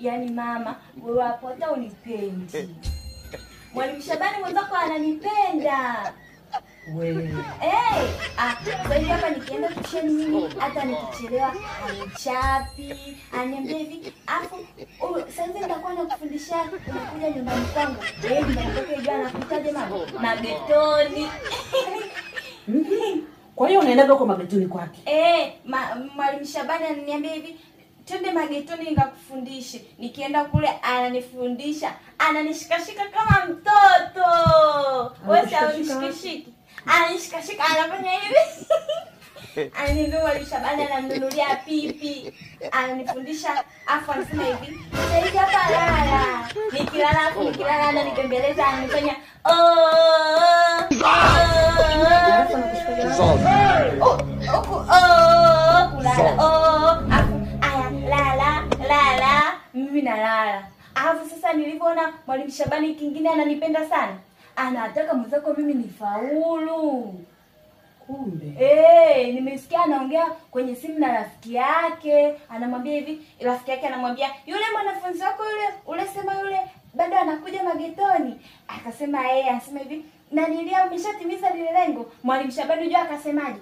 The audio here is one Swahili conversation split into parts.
Yaani mama, wewe hapo hata unipendi. Mwalimu Shabani mwenzako ananipenda. Wewe. Sasa hivi hapa nikienda tusheni mimi hata nikichelewa anichapi, aniambia hivi, sasa hivi nitakuwa nakufundisha unakuja nyumbani kwangu. Nyumbani kwake jana nakutaje mama? Magetoni. Kwa hiyo unaenda huko magetoni kwake? Mwalimu Shabani ananiambia hivi, twende magetoni nikakufundishe. Nikienda kule ananifundisha, ananishikashika kama mtoto. Wewe unishikashiki. Ananishikashika anafanya hivi. Ananiambia Mwalimu Shabani ananinunulia pipi. Ananifundisha afu anasema hivi, sasa hivi hapa lala. Nikilala ananibembeleza ananifanya lala, mimi nalala. Alafu sasa nilipoona Mwalimu Shabani kingine ananipenda sana, anataka mwenzako mimi nifaulu. Kumbe. Nimesikia anaongea kwenye simu na rafiki yake, anamwambia hivi, rafiki yake anamwambia, yule mwanafunzi wako yule sema yule bado anakuja magetoni. Akasema anasema hivi, na nilia umeshatimiza lile lengo. Mwalimu Shabani unajua akasemaje?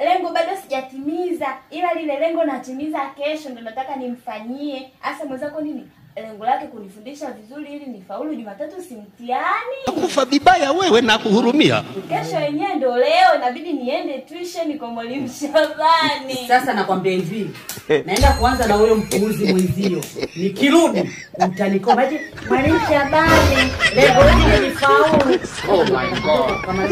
Lengo bado sijatimiza, ila lile lengo natimiza kesho, ndio nataka nimfanyie. Asa mwenzako nini? Lengo lake kunifundisha vizuri ili nifaulu Jumatatu si mtihani. Kufa vibaya wewe na kuhurumia. Kesho yenyewe ndio leo inabidi niende tuition kwa Mwalimu Shabani. Sasa nakwambia hivi, naenda kuanza na huyo mpuuzi mwenzio. Nikirudi utanikomaje? Mwalimu Shabani, leo nifaulu. Oh my God. Kama